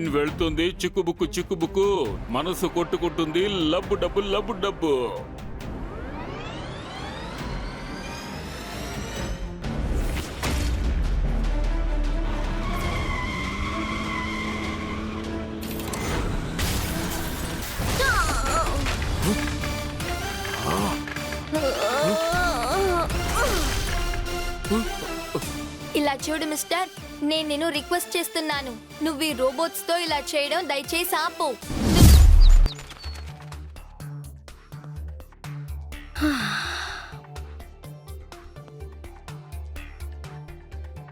Brain వెళ్తుంది చిక్కుబుక్కు చిక్కుబుక్కు, మనసు కొట్టుకుంటుంది లబ్బు డబ్బు లబ్బు డబ్బు. ఇలా చూడు మిస్టర్, నేను నిన్ను రిక్వెస్ట్ చేస్తున్నాను, నువ్వు ఈ రోబోట్స్ తో ఇలా చేయడం దయచేసి ఆపు.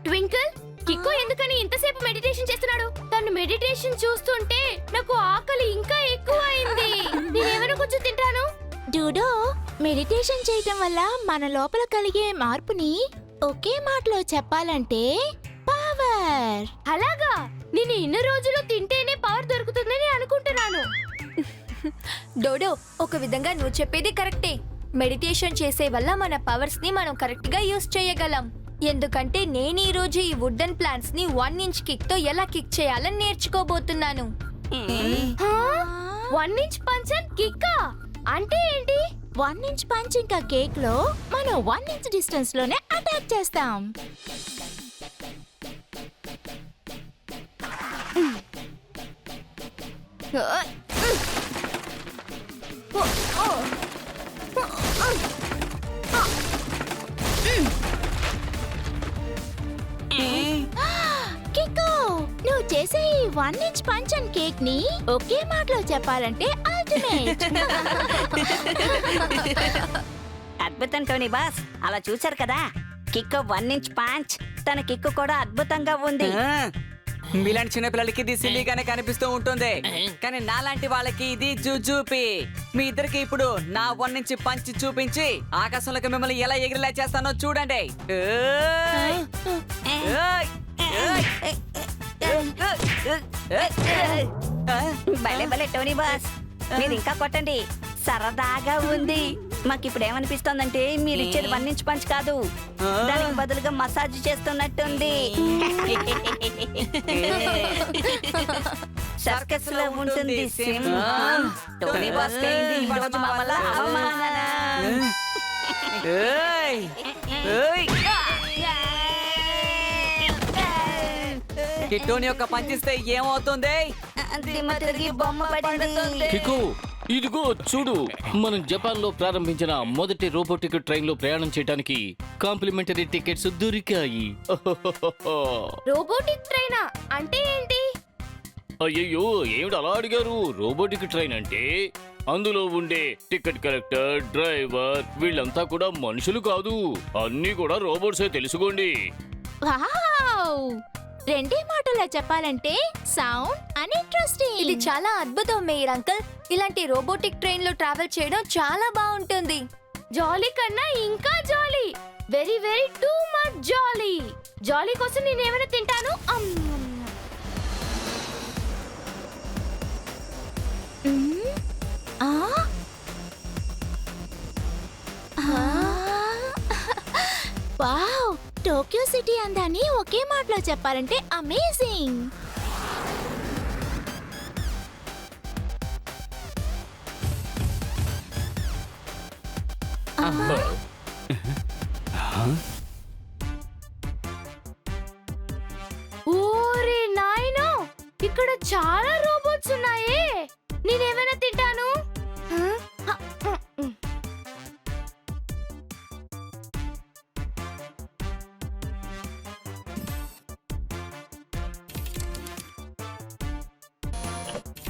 ట్వింకిల్, కిక్కో ఎందుకని ఇంతసేపు మెడిటేషన్ చేస్తున్నాడు? తను మెడిటేషన్ చూస్తుంటే నాకు ఆకలి ఇంకా ఎక్కువ అయింది. నేనేమైనా కొంచెం తింటాను. డూడో, మెడిటేషన్ చేయటం వల్ల మన లోపల కలిగే మార్పుని ఒకే మాటలో చెప్పాలంటే పవర్. అలాగా? నేను ఇన్ని రోజులు తింటేనే పవర్ దొరుకుతుందని అనుకుంటున్నాను. డోడో, ఒక విధంగా నువ్వు చెప్పేది కరెక్టే. మెడిటేషన్ చేసే వల్ల మన పవర్స్ ని మనం కరెక్ట్ గా యూస్ చేయగలం. ఎందుకంటే నేను ఈ రోజు ఈ వుడెన్ ప్లాంట్స్ ని 1 ఇంచ్ కిక్ తో ఎలా కిక్ చేయాలని నేర్చుకోబోతున్నాను. 1 ఇంచ్ పంచ్ అండ్ కిక్కా అంటే ఏంటి? 1 ఇంచ్ పంచ్ ఇంకా కేక్ లో మనం 1 ఇంచ్ డిస్టెన్స్ లోనే అటాక్ చేస్తాం. కిక్కో, నువ్వు చేసే ఈ 1 ఇంచ్ పంచ్ అండ్ కేక్ ని ఒకే మాటలో చెప్పాలంటే అల్టిమేట్. అద్భుతం టోనీ బాస్, అలా చూశారు కదా, కిక్ 1 ఇంచ్ పంచ్. తన కిక్ కూడా అద్భుతంగా ఉంది. మీలాంటి చిన్న పిల్లలకి ఇది సిల్లీగానే కనిపిస్తూ ఉంటుంది, కానీ నాలాంటి వాళ్ళకి ఇది జూజూపి. మీ ఇద్దరికి ఇప్పుడు నా 1 ఇంచ్ పంచ్ చూపించి ఆకాశంలోకి మిమ్మల్ని ఎలా ఎగిరిలా చేస్తానో చూడండి. ఏయ్! ఏయ్! ఏయ్! భలే భలే టోనీ బాస్, మీరు ఇంకా కొట్టండి, సరదాగా ఉంది. మాకు ఇప్పుడు ఏమనిపిస్తోందంటే మీరు ఇచ్చేది 1 ఇంచ్ పంచ్ కాదు, దానికి బదులుగా మసాజ్ చేస్తున్నట్టుంది. సర్కస్ లో ఉంటుంది సింహం. టోనీ బాస్ కైంది ఈ రోజు మా వల్ల అవమానం. ఏయ్! ఏయ్! కిట్టోని యొక్క పంచిస్తే ఏమవుతుంది? దిమ్మ తిరిగి బొమ్మ పడింది. కికు, ఇదిగో చూడు, మనం జపాన్ లో ప్రారంభించిన మొదటి రోబోటిక్ ట్రైన్ లో ప్రయాణం చేయడానికి కాంప్లిమెంటరీ టికెట్స్ దొరికాయి. రోబోటిక్ ట్రైనా అంటే ఏంటి? అయ్యయ్యో, ఏమిటి అలా అడిగారు? రోబోటిక్ ట్రైన్ అంటే అందులో ఉండే టికెట్ కలెక్టర్, డ్రైవర్ వీళ్ళంతా కూడా మనుషులు కాదు, అన్నీ కూడా రోబోట్సే, తెలుసుకోండి. వావ్! రెండే మాటల్లో చెప్పాలంటే సౌండ్ అండ్ ఇంట్రెస్టింగ్. ఇది చాలా అద్భుతం మేయర్ అంకుల్. ఇలాంటి రోబోటిక్ ట్రైన్ లో ట్రావెల్ చేయడం చాలా బాగుంటుంది. జాలీ కన్నా ఇంకా జాలీ, వెరీ వెరీ టూ మచ్ జాలీ. జాలీ కోసం నేను ఏమైనా తింటాను. వావ్! టోక్యో సిటీ అందాన్ని ఒకే మాటలో చెప్పాలంటే అమేజింగ్. ఓరే నాయనో, ఇక్కడ చాలా రోబోట్స్ ఉన్నాయే. నేనేమైనా తింటాను.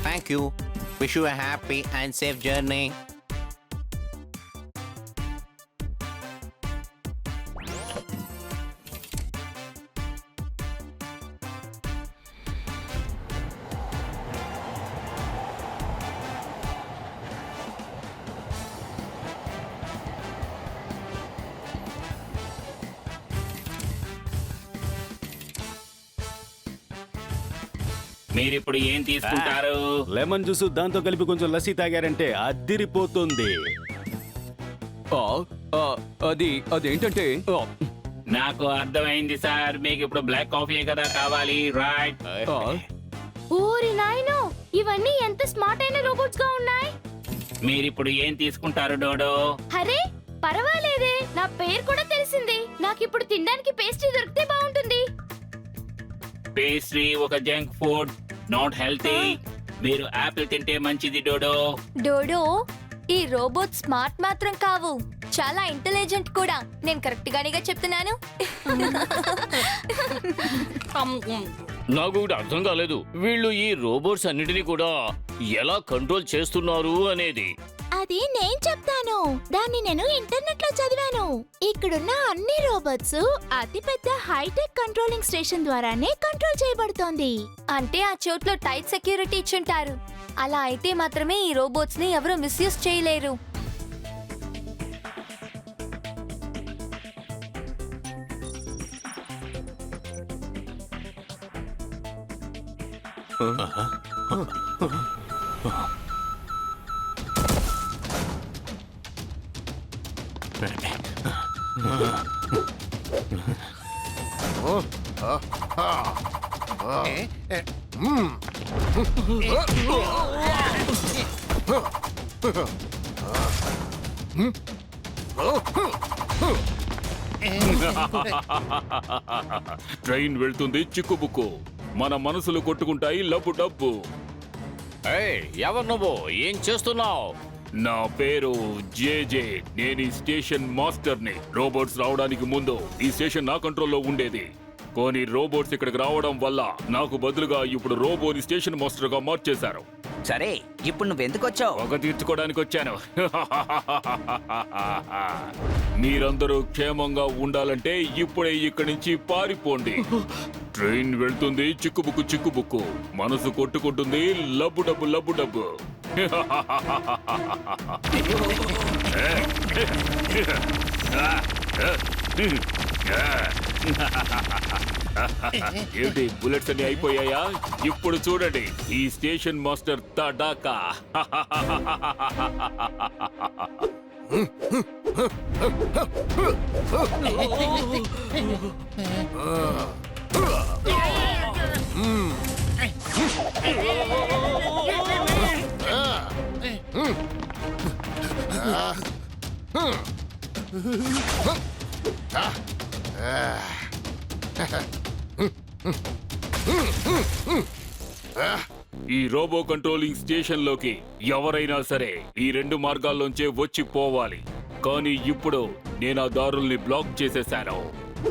Thank you. Wish you a happy and safe journey. మీరిప్పుడు ఏం తీసుకుంటారు? లెమన్ జ్యూస్ దాంతో కలిపి కొంచెం లస్సీ తాగారంటే అద్దిరిపోతుంది. అదేంటంటే నాకు అర్థమైంది సార్, మీకు ఇప్పుడు బ్లాక్ కాఫీ కదా కావాలి, రైట్? ఓరి ఇవన్నీ ఎంత స్మార్ట్ అయిన రోబోట్స్ గా ఉన్నాయి. మీరిప్పుడు ఏం తీసుకుంటారు డోడో? అరే పర్వాలేదే, నా పేరు కూడా తెలిసింది. నాకు ఇప్పుడు తినడానికి పేస్ట్రీ దొరికితే బాగుంటుంది. పేస్ట్రీ ఒక జంక్ ఫుడ్, నాట్ హెల్తీ. మీరు యాపిల్ తింటే మంచిది డోడో. డోడో, ఈ రోబోట్ స్మార్ట్ మాత్రం కావు, చాలా ఇంటెలిజెంట్ కూడా. నేను కరెక్ట్ గానేగా చెప్తున్నాను. నాకు ఒకటి అర్థం కాలేదు, వీళ్ళు ఈ రోబోట్స్ అన్నిటినీ కూడా ఎలా కంట్రోల్ చేస్తున్నారు అనేది. అది నేను చెప్తాను. దాన్ని నేను ఇంటర్నెట్ లో చదివాను. ఇక్కడున్న అన్ని రోబోట్స్ అతిపెద్ద హైటెక్ కంట్రోలింగ్ స్టేషన్ ద్వారానే కంట్రోల్ చేయబడుతోంది. అంటే ఆ చోట్లో టైట్ సెక్యూరిటీ ఇచ్చుంటారు. అలా అయితే మాత్రమే ఈ రోబోట్స్ ని ఎవరు మిస్యూజ్ చేయలేరు. ట్రైన్ వెళ్తుంది చిక్కుబుక్కు, మన మనసులు కొట్టుకుంటాయి లబ్బు డబ్బు. ఏయ్, ఎవరు నువ్వు? ఏం చేస్తున్నావు? నా పేరు జేజే, నేను ఈ స్టేషన్ మాస్టర్ని. రోబోట్స్ రావడానికి ముందు ఈ స్టేషన్ నా కంట్రోల్లో ఉండేది. కానీ రోబోట్స్ ఇక్కడికి రావడం వల్ల నాకు బదులుగా ఇప్పుడు రోబోని స్టేషన్ మాస్టర్ గా మార్చేశారు. సరే, ఇప్పుడు నువ్వెందుకు వచ్చావు? ఒక తీర్చుకోవడానికి వచ్చాను. మీరందరూ క్షేమంగా ఉండాలంటే ఇప్పుడే ఇక్కడి నుంచి పారిపోండి. ట్రైన్ వెళ్తుంది చిక్కుబుక్కు చిక్కుబుక్కు, మనసు కొట్టుకుంటుంది లబ్బు డబ్బు లబ్బు డబ్బు. ఏంటి, బుల్లెట్స్ అన్ని అయిపోయాయా? ఇప్పుడు చూడండి ఈ స్టేషన్ మాస్టర్ తడాకా. ఈ రోబో కంట్రోలింగ్ స్టేషన్ లోకి ఎవరైనా సరే ఈ రెండు మార్గాల్లోంచే వచ్చి పోవాలి. కానీ ఇప్పుడు నేను ఆ దారుల్ని బ్లాక్ చేసేశాను.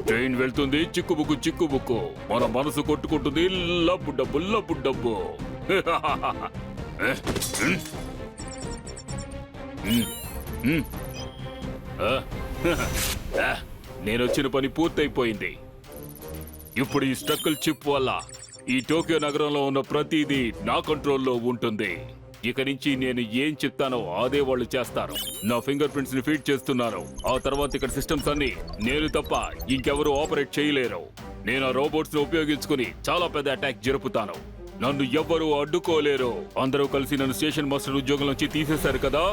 ట్రైన్ వెళ్తుంది చిక్కుబుక్కు చిక్కుబుక్కు, మన మనసు కొట్టుకుంటుంది లబ్బు డబ్బు లబ్బు డబ్బు. నేనొచ్చిన పని పూర్తయిపోయింది. ఇప్పుడు ఈ స్ట్రక్కుల్ చిప్ వల్ల ఈ టోక్యో నగరంలో ఉన్న ప్రతిదీ నా కంట్రోల్లో ఉంటుంది. ఇక నుంచి నేను ఏం చెప్తానో అదే వాళ్ళు చేస్తారు. నా ఫింగర్ ప్రింట్స్ ని ఫీడ్ చేస్తున్నాను. ఆ తర్వాత ఇక్కడ సిస్టమ్స్ అన్ని నేను తప్ప ఇంకెవరూ ఆపరేట్ చేయలేరు. నేను ఆ రోబోట్స్ ని ఉపయోగించుకుని చాలా పెద్ద అటాక్ జరుపుతాను. నన్ను ఎవ్వరూ అడ్డుకోలేరు. అందరూ కలిసి నన్ను స్టేషన్ మాస్టర్ ఉద్యోగం నుంచి తీసేశారు కదా.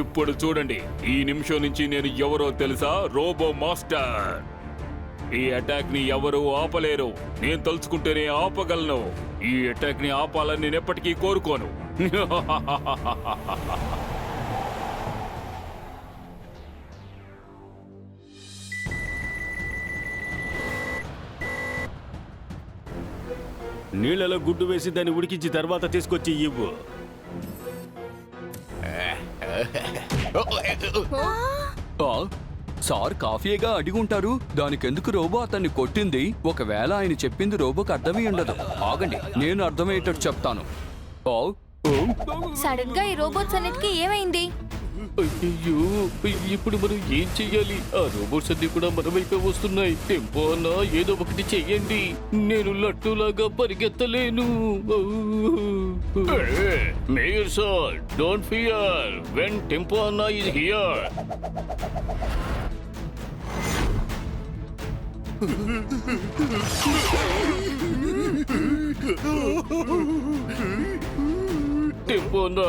ఇప్పుడు చూడండి, ఈ నిమిషం నుంచి నేను ఎవరో తెలుసా? Robo master. ఈ అటాక్ ని ఎవరూ ఆపలేరు. నేను తలుచుకుంటేనే ఆపగలను. ఈ అటాక్ ని ఆపాలని నేను ఎప్పటికీ కోరుకోను. నీళ్ళలో గుడ్డు వేసి దాన్ని ఉడికించి తర్వాత తీసుకొచ్చి ఇవ్వు. సార్ కాఫీగా అడిగుంటారు, దానికెందుకు రోబో అతన్ని కొట్టింది? ఒకవేళ ఆయన చెప్పింది రోబోకి అర్థమై ఉండదు. ఆగండి, నేను అర్థమయ్యేటట్టు చెప్తాను. సడన్ గా ఈ రోబోట్స్ అన్నిటికీ ఏమైంది? అయ్యో, ఇప్పుడు మనం ఏం చెయ్యాలి? ఆ రోబోట్స్ అన్ని కూడా మన వైపే వస్తున్నాయి. టెంపో అన్నా ఏదో ఒకటి చెయ్యండి. నేను లట్టులాగా పరిగెత్తలేను. Mayor sir, don't fear when tempo అన్నా ఇస్ హియర్. టెంపోనా,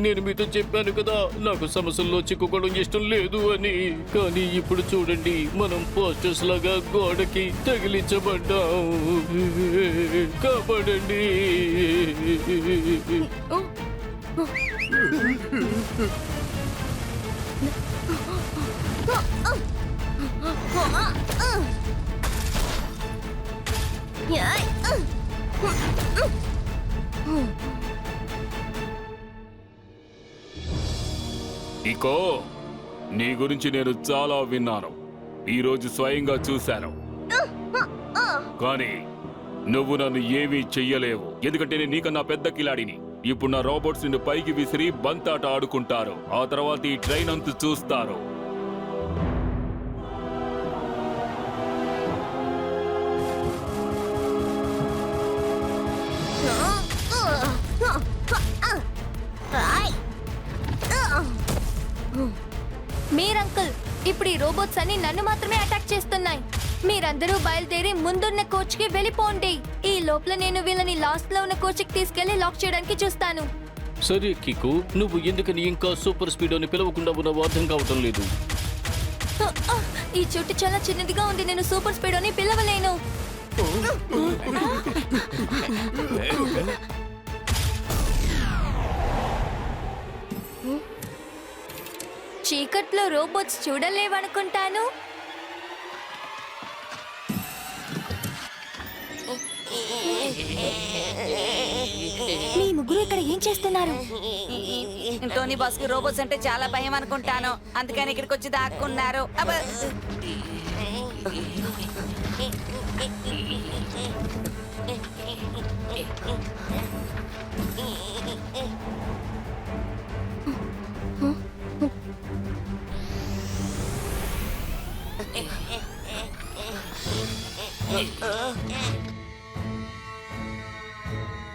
నేను మీతో చెప్పాను కదా నాకు సమస్యల్లో చిక్కుకోవడం ఇష్టం లేదు అని. కానీ ఇప్పుడు చూడండి, మనం పోస్టర్స్ లాగా గోడకి తగిలించబడ్డాం. కాపాడండి. ఇకో నీ గురించి నేను చాలా విన్నాను, ఈరోజు స్వయంగా చూశాను. కానీ నువ్వు నన్ను ఏమీ చెయ్యలేవు, ఎందుకంటే నేను నీకన్నా పెద్ద కిలాడిని. ఇప్పుడు నా రోబోట్స్ నిన్ను పైకి విసిరి బంతాట ఆడుకుంటారు, ఆ తర్వాత ఈ ట్రైన్ అంతు చూస్తారు. మీరంకుల్, ఇప్పుడు ఈ రోబోట్స్ అన్ని నన్ను మాత్రమే అటాక్ చేస్తున్నాయి. మీరందరూ బయలుదేరి ముందున్న కోచ్ కి వెళ్ళిపోండి. ఈ లోపల నేను వీళ్ళని లాస్ట్ లో ఉన్న కోచ్ కి తీసుకెళ్లి లాక్ చేయడానికి చూస్తాను. సరే కికు, నువ్వు ఎందుకని ఇంకా సూపర్ స్పీడ్ అని పిలవకుండా ఉన్నావో అర్థం కావటం లేదు. ఈ చోటు చాలా చిన్నదిగా ఉంది, నేను సూపర్ స్పీడ్ అని పిలవలేను. చీకట్లో రోబోట్స్ చూడలేవనుకుంటాను. మీ ముగ్గురు ఇక్కడ ఏం చేస్తున్నారు? టోనీ బాస్ కి రోబోట్స్ అంటే చాలా భయం అనుకుంటాను, అందుకని ఇక్కడికి వచ్చి దాక్కున్నారు. అబ్బా!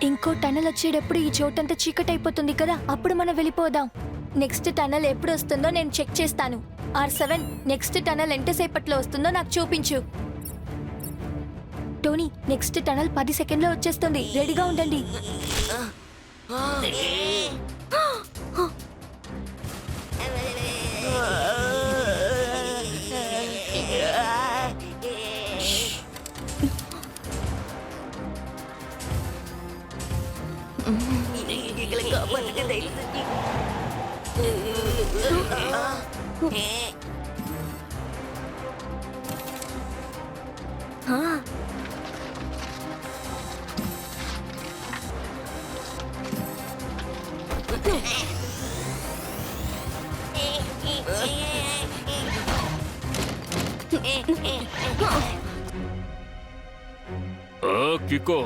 ఇంకో టనల్ వచ్చేటప్పుడు ఈ చోటంతా చీకటి అయిపోతుంది కదా, అప్పుడు మనం వెళ్ళిపోదాం. నెక్స్ట్ టనల్ ఎప్పుడు వస్తుందో నేను చెక్ చేస్తాను. R7, నెక్స్ట్ టనల్ ఎంతసేపట్లో వస్తుందో నాకు చూపించు. టోనీ, నెక్స్ట్ టనల్ 10 సెకండ్లో వచ్చేస్తుంది, రెడీగా ఉండండి. కికో,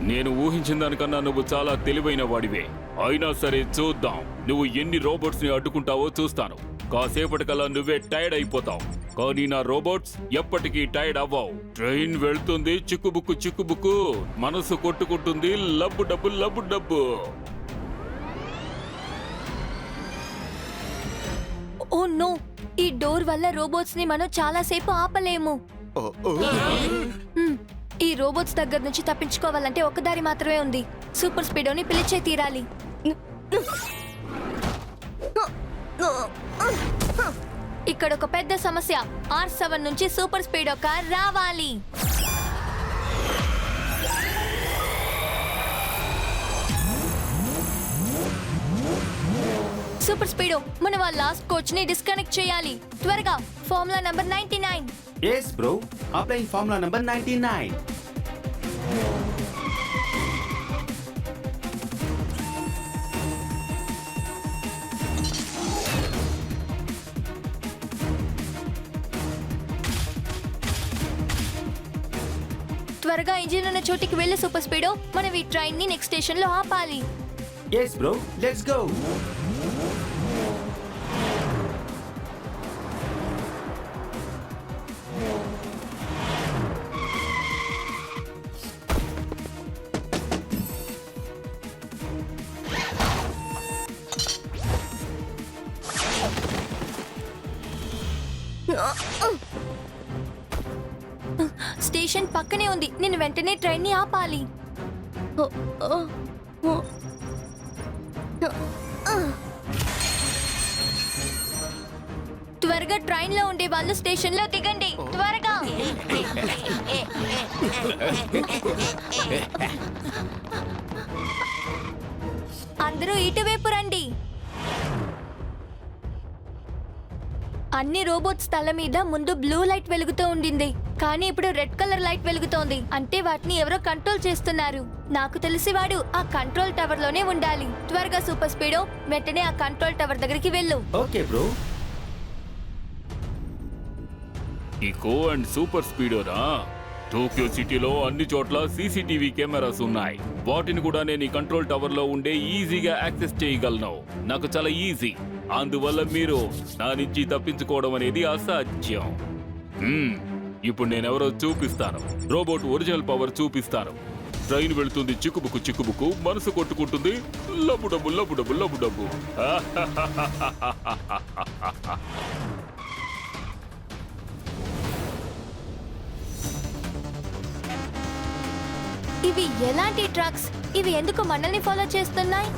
నేను ఊహించిన దానికన్నా నువ్వు చాలా తెలివైన వాడివే. అయినా సరే చూద్దాం, నువ్వు ఎన్ని రోబోట్స్ ని అడ్డుకుంటావో చూస్తాను. కాసేపటికల్లా నువ్వే టైర్డ్ అయిపోతావు, కానీ నా రోబోట్స్ ఎప్పటికీ టైర్డ్ అవ్వవు. ట్రైన్ వెళ్తుంది, చిక్కుబుక్కు చిక్కుబుక్కు, మనసు కొట్టుకుంటుంది, లబ్బు డబ్బు లబ్బు డబ్బు. ఓ నో, ఈ డోర్ వల్ల రోబోట్స్ ని మనం చాలా సేపు ఆపలేము. ఈ రోబోట్స్ దగ్గర నుంచి తప్పించుకోవాలంటే ఒక దారి మాత్రమే ఉంది, సూపర్ స్పీడోని పిలిచే తీరాలి. ఇక్కడ ఒక పెద్ద సమస్య, R7 నుంచి సూపర్ స్పీడో కార్ రావాలి. సూపర్ స్పీడో, మనం ఆ లాస్ట్ కోచ్ ని డిస్కనెక్ట్ చేయాలి. త్వరగా, formula number 99. Yes, bro. Applying formula number 99. త్వరగా ఇంజిన్ ఉన్న చోటికి వెళ్ళి సూపర్ స్పీడో, మనం ఈ ట్రైన్ ని నెక్స్ట్ స్టేషన్ లో ఆపాలి. Yes, bro. Let's go. Station పక్కనే ఉంది, నేను వెంటనే ట్రైన్ ని ఆపాలి. త్వరగా ట్రైన్ లో ఉండే వాళ్ళు స్టేషన్ లో దిగండి, త్వరగా. అందరూ ఇటువైపు రండి. అన్ని రోబోట్స్ తల మీద ముందు బ్లూ లైట్ వెలుగుతూ ఉండింది, కానీ ఇప్పుడు రెడ్ కలర్ లైట్ వెలుగుతోంది. అంటే వాటిని ఎవరో కంట్రోల్ చేస్తున్నారు. నాకు తెలిసి వాడు ఆ కంట్రోల్ టవర్ లోనే ఉండాలి. త్వరగా సూపర్ స్పీడో వెంటనే ఆ కంట్రోల్ టవర్ దగ్గరికి వెళ్ళు. Okay bro. Echo and super స్పీడోనా? టోక్యో సిటీలో అన్ని చోట్ల సీసీటీవీ కెమెరాస్ ఉన్నాయి. వాటిని కూడా నేను ఈ కంట్రోల్ టవర్ లో ఉండే ఈజీగా యాక్సెస్ చేయగలను. నాకు చాలా ఈజీ. అందువల్ల మీరు నా నుంచి తప్పించుకోవడం అనేది అసాధ్యం. ఇప్పుడు నేనెవరో చూపిస్తాను. రోబోట్ ఒరిజినల్ పవర్ చూపిస్తాను. ట్రైన్ వెళుతుంది చిక్కుబుక్కు చిక్కుబుక్కు, మనసు కొట్టుకుంటుంది లబ్బు డబ్బు లబ్బు డబ్బు లబ్బు డబ్బు. ఇవి ఎలాంటి ట్రక్స్? ఇవి ఎందుకు మనల్ని ఫాలో చేస్తున్నాయి?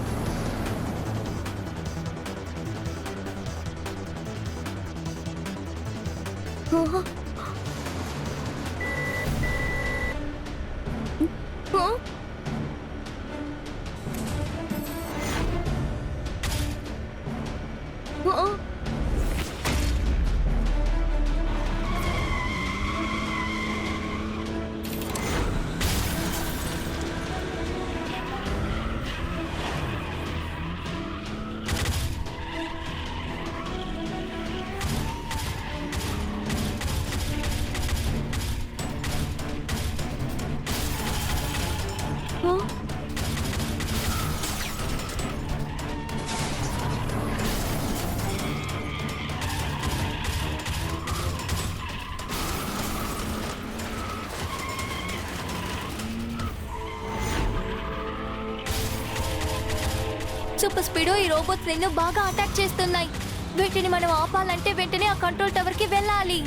సూపర్ స్పీడో, ఈ రోబోట్స్ నిన్ను బాగా అటాక్ చేస్తున్నాయి. వీటిని మనం ఆపాలంటే వెంటనే ఆ కంట్రోల్ టవర్ కి వెళ్ళాలి.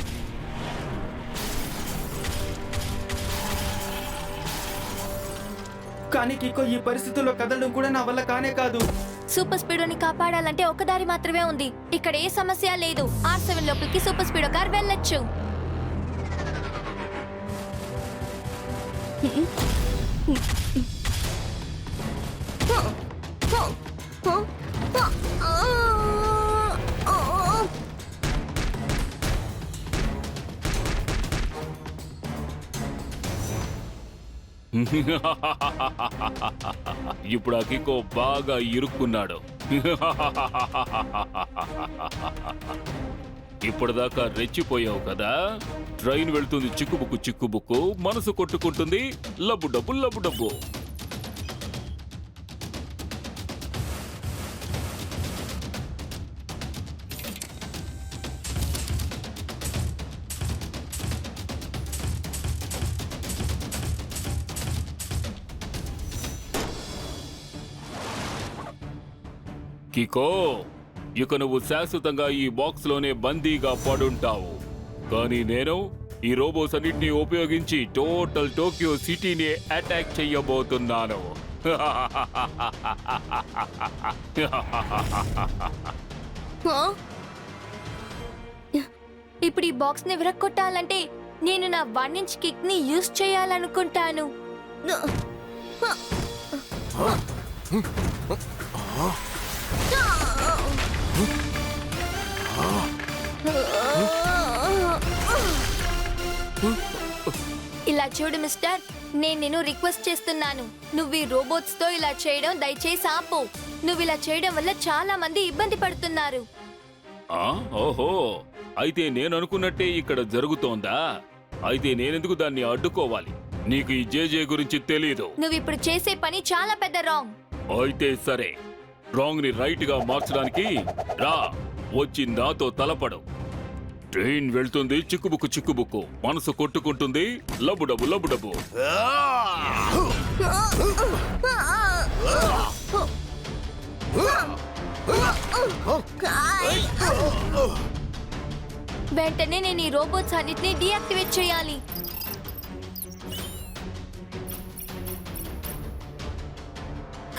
కానీ కికో, ఈ పరిస్థితుల్లో కదలడం కూడా నా వల్ల కానే కాదు. సూపర్ స్పీడోని కాపాడాలంటే ఒక దారి మాత్రమే ఉంది. ఇక్కడ ఏ సమస్య లేదు. R7 లోపలికి సూపర్ స్పీడో కార్ వెళ్ళొచ్చు. ఇప్పుడు ఆ కికో బాగా ఇరుక్కున్నాడు. ఇప్పటిదాకా రెచ్చిపోయావు కదా. ట్రైన్ వెళ్తుంది చిక్కుబుక్కు చిక్కుబుక్కు, మనసు కొట్టుకుంటుంది లబ్బు డబ్బు లబ్బు డబ్బు. కికో, ఇక నువ్వు శాశ్వతంగా ఈ బాక్స్ లోనే బందీగా పడుంటావు. కానీ నేను ఈ రోబోస్ అన్నిటిని ఉపయోగించి టోటల్ టోక్యో సిటీని అటాక్ చెయ్యబోతున్నాను. ఇప్పుడు ఈ బాక్స్ ని విరక్కొట్టాలంటే నేను నా 1 ఇంచ్ కిక్ ని యూజ్ చేయాలనుకుంటాను. ఇలా చూడు మిస్టర్, నేను నిన్ను రిక్వెస్ట్ చేస్తున్నాను. నువ్వు ఈ రోబోట్స్ తో ఇలా చేయడం దయచేసి ఆపు. నువ్వు ఇలా చేయడం వల్ల చాలా మంది ఇబ్బంది పడుతున్నారు. ఓహో, అయితే నేను అనుకున్నట్టే ఇక్కడ జరుగుతోందా? అయితే నేనెందుకు దాన్ని అడ్డుకోవాలి? నీకు ఈ జేజే గురించి తెలీదు. నువ్వు ఇప్పుడు చేసే పని చాలా పెద్ద రాంగ్. అయితే సరే, రాంగ్ ని రైట్ గా మార్చడానికి రా, వచ్చి నాతో తలపడు. ట్రైన్ వెళ్తుంది చిక్కుబుక్కు చిక్కుబుక్కు, మనసు కొట్టుకుంటుంది లబ్బు డబ్బు లబ్బు డబ్బు. వెంటనే నేను ఈ రోబోట్స్ అన్నిటిని డీయాక్టివేట్ చేయాలి.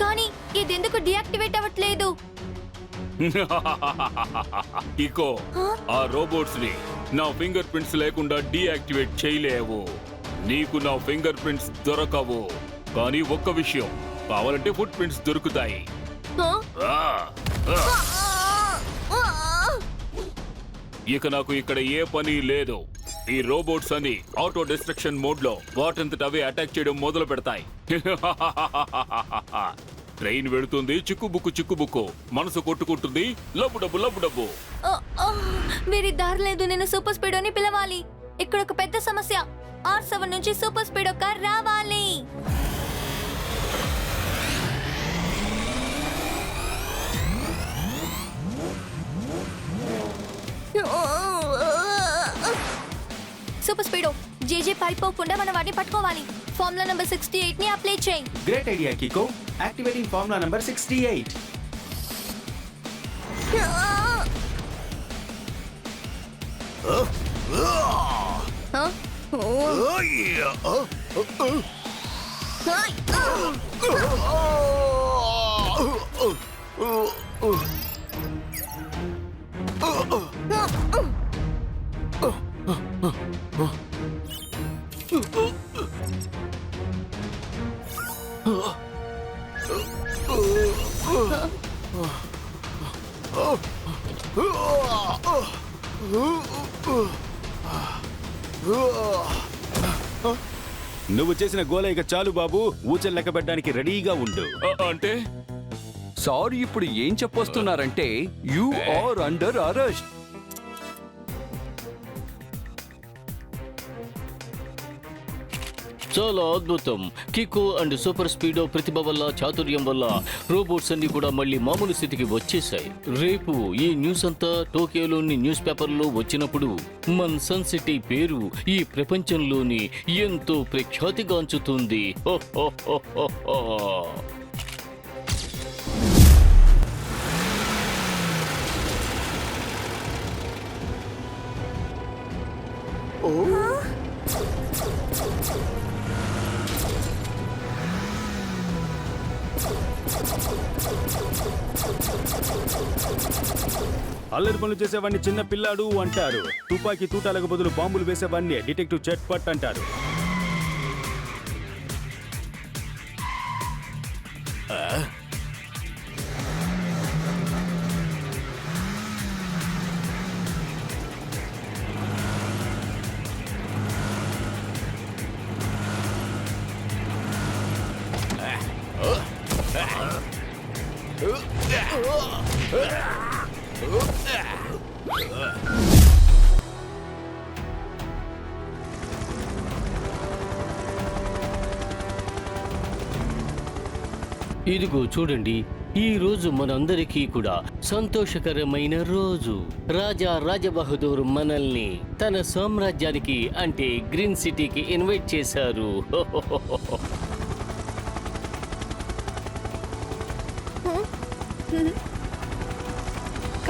కానీ ఇదెందుకు డీయాక్టివేట్ అవ్వట్లేదు? ఇకో, ఆ రోబోట్స్ ని నా ఫింగర్ ప్రింట్స్ లేకుండా డీయాక్టివేట్ చేయలేవు. నీకు నా ఫింగర్ ప్రింట్స్ దొరకవు. కానీ ఒక్క విషయం, కావాలంటే ఫుట్ ప్రింట్స్ దొరుకుతాయి. ఇక నాకు ఇక్కడ ఏ పని లేదు. ఈ రోబోట్స్ అని ఆటో డిస్ట్రక్షన్ మోడ్ లో వాటంతట అవే అటాక్ చేయడం మొదలు పెడతాయి. ట్రైన్ వెళుతుంది, చిక్కుబుక్కు మనసు కొట్టుకుంటుంది, లబ్బు డబ్బు లబ్బు డబ్బు. వేరే దారి లేదు, నేను సూపర్ స్పీడోని పిలవాలి. ఇక్కడ ఒక పెద్ద సమస్య. R7 నుంచి సూపర్ స్పీడో కార్ రావాలి. సూపర్ స్పీడో, జేజే పారిపోకుండా మనం వాటిని పట్టుకోవాలి. ఫార్ములా నంబర్ 68 ని అప్లై చేయి. Great idea Kiko. Activating formula number 68. నువ్వు చేసిన గోల ఇక చాలు బాబు. ఊచలు లెక్క పెట్టడానికి రెడీగా ఉండు. అంటే సార్ ఇప్పుడు ఏం చెప్పొస్తున్నారంటే యు ఆర్ అండర్ అరెస్ట్. చాలా అద్భుతం. కికో అండ్ సూపర్ స్పీడో ప్రతిభ వల్ల, చాతుర్యం వల్ల రోబోట్స్ అన్ని కూడా మళ్ళీ మామూలు స్థితికి వచ్చేసాయి. రేపు ఈ న్యూస్ అంతా టోక్యోలోని న్యూస్ పేపర్లో వచ్చినప్పుడు మన సన్ సిటీ పేరు ఈ ప్రపంచంలోని ఎంతో ప్రఖ్యాతిగాంచుతుంది. హో హో హో హో హో. అల్లరి పనులు చేసేవాడిని చిన్న పిల్లాడు అంటారు. తుపాకీ తూటాలకు బదులు బాంబులు వేసేవాడిని డిటెక్టివ్ చట్పట్ అంటారు. ఇదిగో చూడండి, ఈ రోజు మనందరికీ కూడా సంతోషకరమైన రోజు. రాజా రాజబహదూర్ మనల్ని తన సామ్రాజ్యానికి అంటే గ్రీన్ సిటీకి ఇన్వైట్ చేశారు.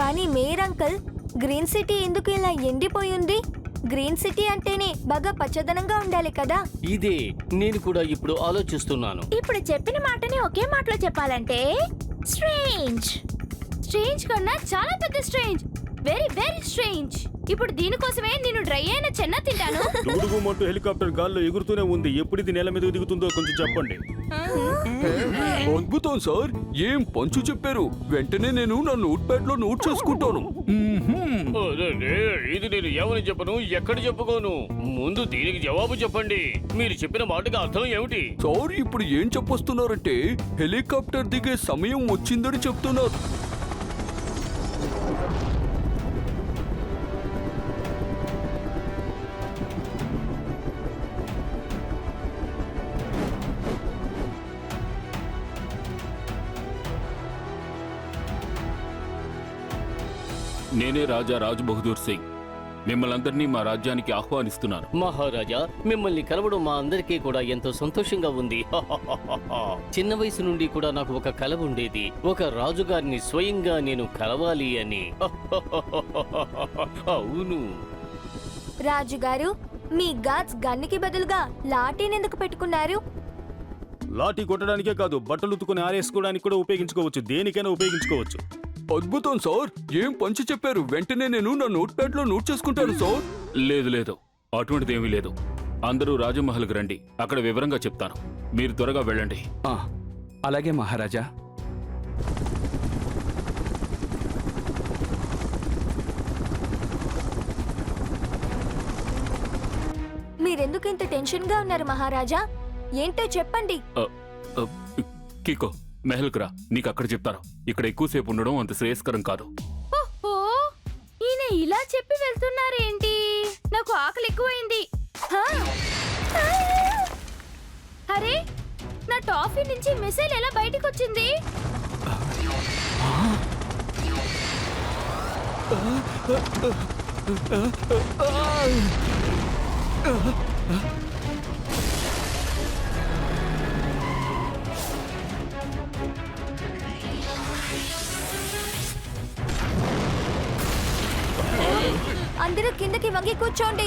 కానీ మేయర్ అంకుల్, గ్రీన్ సిటీ ఎందుకు ఇలా ఎండిపోయింది? గ్రీన్ సిటీ అంటేనే బాగా పచ్చదనంగా ఉండాలి కదా. ఇదే నేను కూడా ఇప్పుడు ఆలోచిస్తున్నాను. ఇప్పుడు చెప్పిన మాటని ఒకే మాటలో చెప్పాలంటే స్ట్రేంజ్. స్ట్రేంజ్ కన్నా చాలా పెద్ద స్ట్రేంజ్. Very very strange. ఇప్పుడు దీనికోసమే నేను డ్రై అయిన చెన్న తింటాను. డుగుడుగుమంటూ హెలికాప్టర్ గాల్లో ఎగురుతూనే ఉంది. ఎప్పుడు ఇది నేల మీద దిగుతుందో కొంచెం చెప్పండి. అద్భుతం సార్, ఏం పంచు చెప్పారు. వెంటనే నేను నా నోట్ ప్యాడ్ లో నోట్ చేసుకుంటాను. అరే, ఇది నేను ఎవరు చెప్పను, ఎక్కడ చెప్పుకోను. ముందు దీనికి జవాబు చెప్పండి. మీరు చెప్పిన మాటకి అర్థం ఏమిటి? సార్ ఇప్పుడు ఏం చెప్పొస్తున్నారంటే హెలికాప్టర్ దిగే సమయం వచ్చిందని చెప్తున్నారు. నేనే రాజా రాజ్ బహదూర్ సింగ్. మిమ్మల్ని అందరినీ మా రాజ్యానికి ఆహ్వానిస్తున్నాను. మహారాజా, మిమ్మల్ని కలవడం మా అందరికీ కూడా ఎంతో సంతోషంగా ఉంది. చిన్న వయసు నుండి కూడా నాకు ఒక కల ఉండేది, ఒక రాజుగారిని స్వయంగా నేను కలవాలి అని. అవును రాజుగారు, మీ గార్డ్స్ గన్నుకి బదులుగా లాఠీని ఎందుకు పెట్టుకున్నారు? లాఠీ కొట్టడానికే కాదు, బట్టలు ఉతుకుని ఆరేసుకోవడానికి కూడా ఉపయోగించుకోవచ్చు. దేనికైనా ఉపయోగించుకోవచ్చు. అద్భుతం సార్, ఏం పంచి చెప్పారు. వెంటనే నేను నా నోట్ ప్యాడ్ లో నోట్ చేసుకుంటాను సార్. లేదు, అటువంటిదేమీ లేదు. అందరూ రాజమహల్కి రండి, అక్కడ వివరంగా చెప్తాను. మీరు త్వరగా వెళ్ళండి. అలాగే మహారాజా. ఎందుకు ఇంత టెన్షన్ గా ఉన్నారు మహారాజా? ఏంటో చెప్పండి. కికో మెహల్కు రా, నీకు అక్కడ చెప్తాను. ఇక్కడ ఎక్కువసేపు ఉండడం అంత శ్రేయస్కరం కాదు. ఓహో, ఈయన ఇలా చెప్పి వెళ్తున్నారేంటి? నాకు ఆకలి ఎక్కువైంది. హా? అరే, నా టాఫీ నుంచి మిసైల్ ఎలా బయటకు వచ్చింది? అందరూ కిందకి వంగి కూర్చోండి.